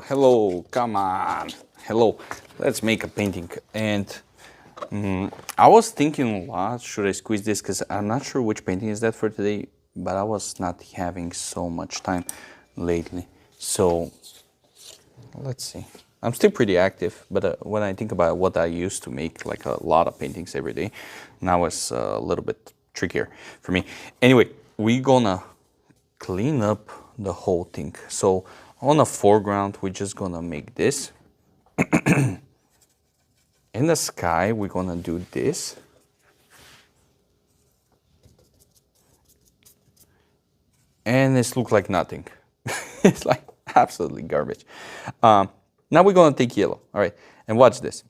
hello, come on, hello. Let's make a painting. And I was thinking a lot, should I squeeze this? Because I'm not sure which painting is that for today, but I was not having so much time lately. So let's see. I'm still pretty active, but when I think about what I used to make, like a lot of paintings every day, now it's a little bit trickier for me. Anyway, we're gonna clean up the whole thing. So on the foreground, we're just gonna make this. In the sky, we're gonna do this. And this looks like nothing. It's like absolutely garbage. Now we're gonna take yellow, all right? And watch this.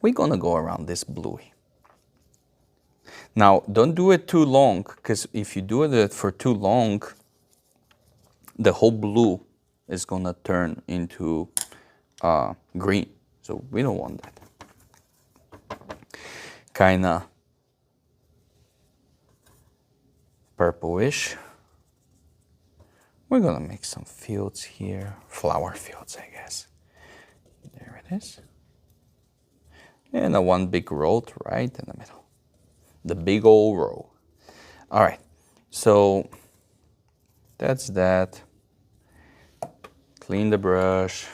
We're gonna go around this bluey. Now, don't do it too long, because if you do it for too long, the whole blue is gonna turn into green. So we don't want that. Kinda purplish. We're gonna make some fields here, flower fields, I guess. There it is. And a one big row right in the middle. The big old row. All right, so that's that. Clean the brush,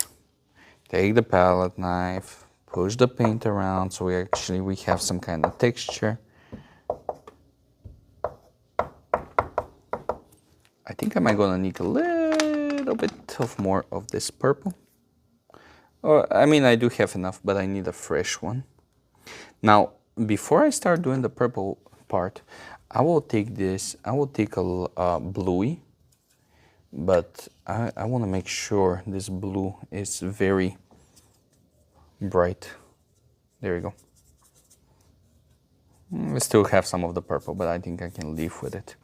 take the palette knife, push the paint around so we have some kind of texture. I think I'm gonna need a little bit of more of this purple. Or, I mean, I do have enough, but I need a fresh one. Now, before I start doing the purple part, I will take this, I will take a bluey, but I want to make sure this blue is very bright. There we go. We still have some of the purple, but I think I can live with it.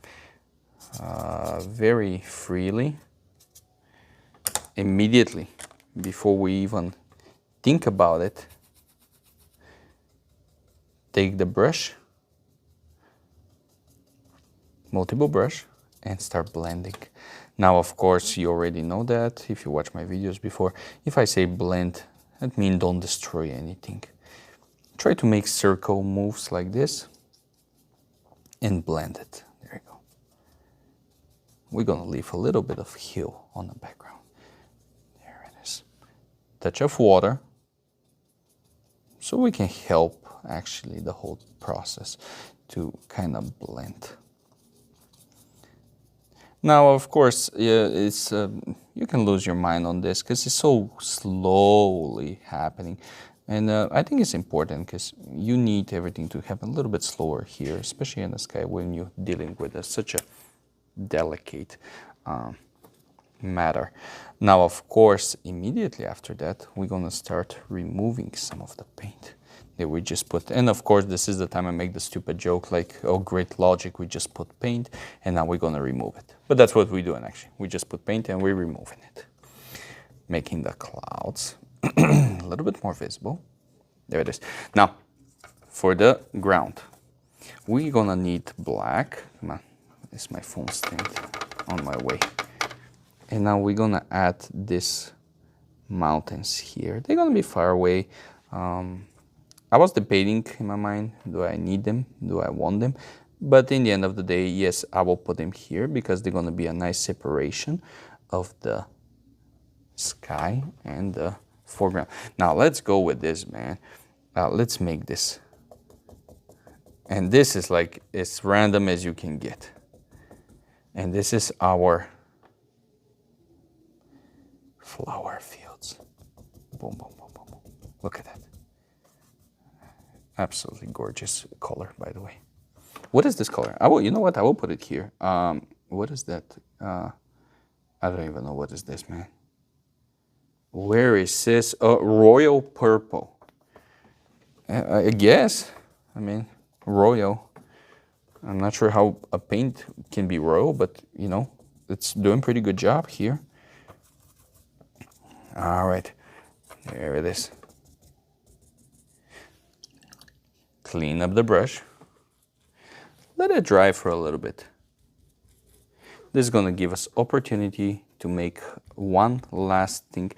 Very freely, immediately, before we even think about it, take the brush, multiple brush, and start blending. Now, of course, you already know that if you watch my videos before. If I say blend, that means don't destroy anything. Try to make circle moves like this and blend it. There you go. We're gonna leave a little bit of hue on the background. There it is. Touch of water, so we can help actually the whole process to kind of blend. Now, of course, it's you can lose your mind on this because it's so slowly happening. And I think it's important because you need everything to happen a little bit slower here, especially in the sky when you're dealing with such a delicate matter. Now, of course, immediately after that, we're gonna start removing some of the paint that we just put. And of course, this is the time I make the stupid joke like, oh, great logic, we just put paint and now we're gonna remove it. But that's what we're doing actually. We just put paint and we're removing it. Making the clouds a little bit more visible. There it is. Now, for the ground, we're gonna need black. Come on, it's my phone stand on my way. And now we're gonna add these mountains here. They're gonna be far away. I was debating in my mind, do I need them? Do I want them? But in the end of the day, yes, I will put them here because they're gonna be a nice separation of the sky and the foreground. Now let's go with this, man. Let's make this. And this is like as random as you can get. And this is our flower fields. Boom, boom, boom, boom, boom. Look at that. Absolutely gorgeous color, by the way. What is this color? You know what? I will put it here. What is that? I don't even know what is this, man. Where is this? Royal purple. I guess. I mean, royal. I'm not sure how a paint can be royal, but you know, it's doing pretty good job here. All right, there it is. Clean up the brush. Let it dry for a little bit. This is going to give us opportunity to make one last thing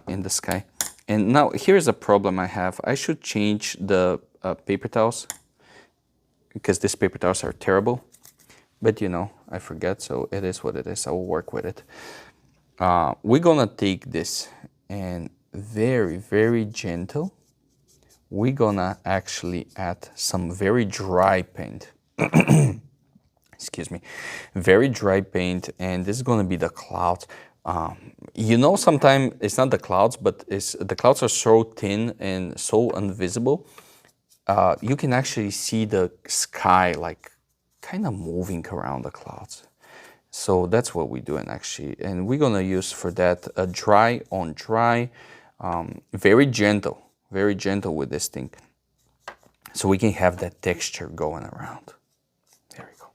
in the sky. And now here's a problem I have. I should change the paper towels because these paper towels are terrible. But you know, I forget, so it is what it is. I will work with it. We're gonna take this and very, very gentle, we're gonna actually add some very dry paint. Excuse me, very dry paint, and this is gonna be the clouds. You know, sometimes it's not the clouds, but the clouds are so thin and so invisible. You can actually see the sky like kind of moving around the clouds. So that's what we're doing actually. And we're gonna use for that a dry on dry, very gentle with this thing. So we can have that texture going around. There we go.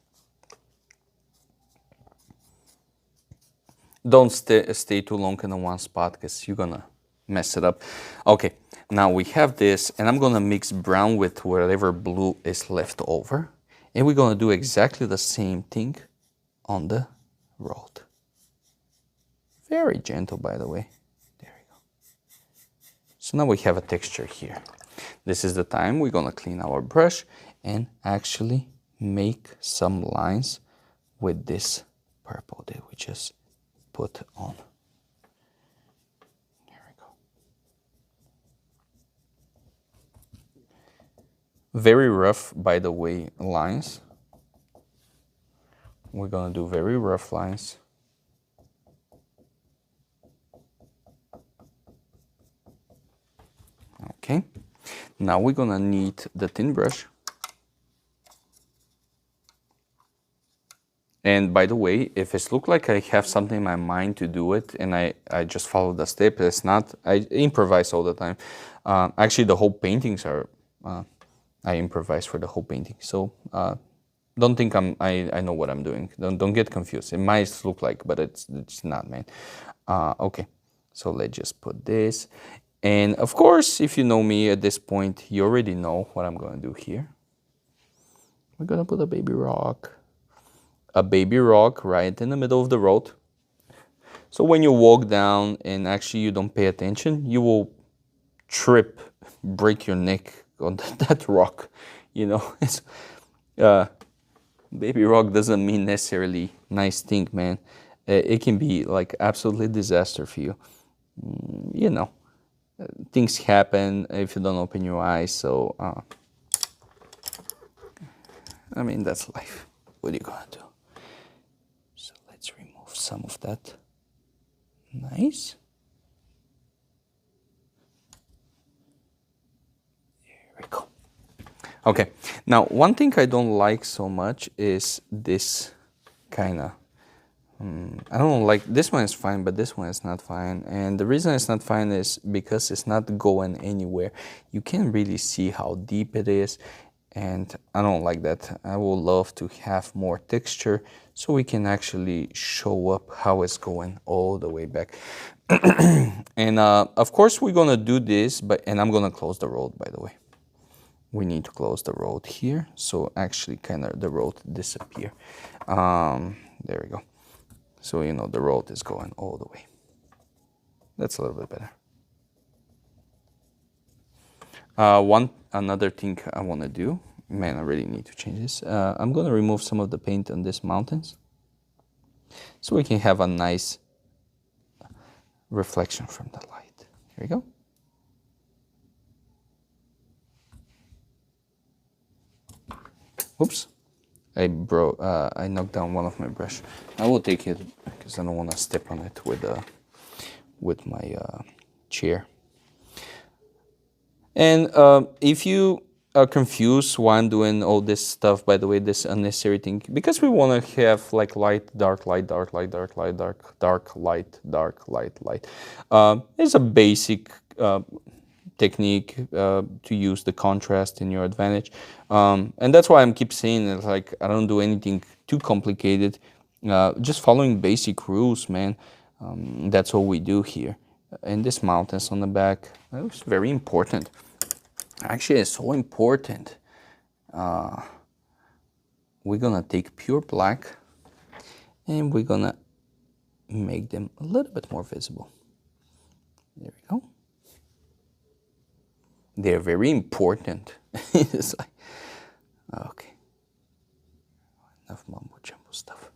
Don't stay too long in one spot because you're gonna mess it up. Okay, now we have this, and I'm gonna mix brown with whatever blue is left over. And we're gonna do exactly the same thing on the road. Very gentle, by the way. There we go. So now we have a texture here. This is the time we're gonna clean our brush and actually make some lines with this purple that we just put on. There we go. Very rough, by the way, lines. We're gonna do very rough lines. Okay, now we're gonna need the thin brush. And by the way, if it looks like I have something in my mind to do it and I just follow the step, it's not, I improvise all the time. Actually, the whole paintings are, I improvise for the whole painting. So don't think I know what I'm doing. Don't get confused. It might look like, but it's not, man. Okay, so let's just put this. And of course, if you know me at this point, you already know what I'm gonna do here. We're gonna put a baby rock. A baby rock right in the middle of the road. So when you walk down and actually you don't pay attention, you will trip, break your neck on that rock. You know, it's, baby rock doesn't mean necessarily nice thing, man. It can be like absolutely disaster for you. You know, things happen if you don't open your eyes. So, I mean, that's life. What are you gonna do? So let's remove some of that. Nice. There we go. Okay, now one thing I don't like so much is this kind of, I don't like, this one is fine, but this one is not fine. And the reason it's not fine is because it's not going anywhere. You can't really see how deep it is. And I don't like that. I would love to have more texture so we can actually show up how it's going all the way back. And of course we're gonna do this, and I'm gonna close the road, by the way. We need to close the road here, so actually kind of the road disappear. There we go. So you know the road is going all the way. That's a little bit better. Another thing I want to do, man, I really need to change this. I'm going to remove some of the paint on these mountains so we can have a nice reflection from the light. Here we go. Oops, I knocked down one of my brush. I will take it because I don't want to step on it with my chair. And if you are confused why I'm doing all this stuff, by the way, this unnecessary thing, because we want to have like light, dark, light, dark, light, dark, light, dark, dark, light, dark, light, light. It's a basic technique to use the contrast in your advantage. And that's why I keep saying that, like, I don't do anything too complicated. Just following basic rules, man. That's all we do here. And this mountains on the back, that was very important. Actually, it's so important. We're gonna take pure black and we're gonna make them a little bit more visible. There we go. They're very important. It's like, okay. Enough mumbo jumbo stuff.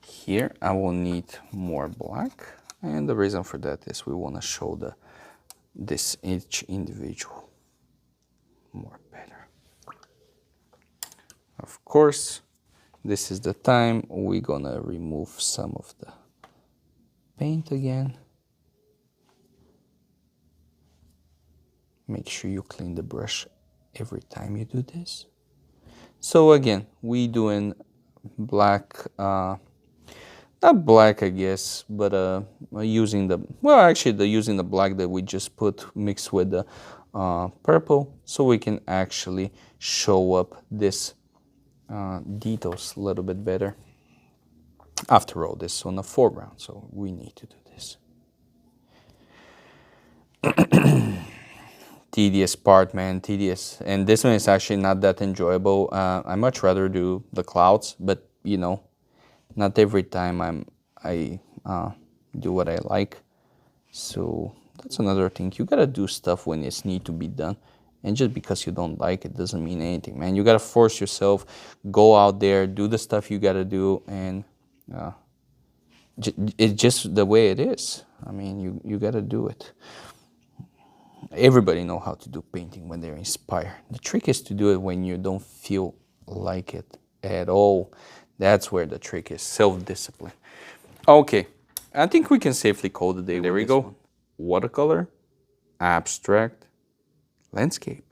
Here I will need more black, and the reason for that is we want to show this each individual more better. Of course, this is the time we're gonna remove some of the paint again. Make sure you clean the brush every time you do this. So again, we doing black, not black I guess, but using the, well actually using the black that we just put mixed with the purple, so we can actually show up this details a little bit better. After all, this is on the foreground, so we need to do this. Tedious part, man, tedious. And this one is actually not that enjoyable. I much rather do the clouds, but you know, not every time I do what I like. So that's another thing. You gotta do stuff when it's need to be done. And just because you don't like it doesn't mean anything, man. You gotta force yourself, go out there, do the stuff you gotta do, and it's just the way it is. I mean, you gotta do it. Everybody know how to do painting when they're inspired. The trick is to do it when you don't feel like it at all. That's where the trick is, self-discipline. Okay, I think we can safely call the day. There we go. Watercolor, abstract, landscape.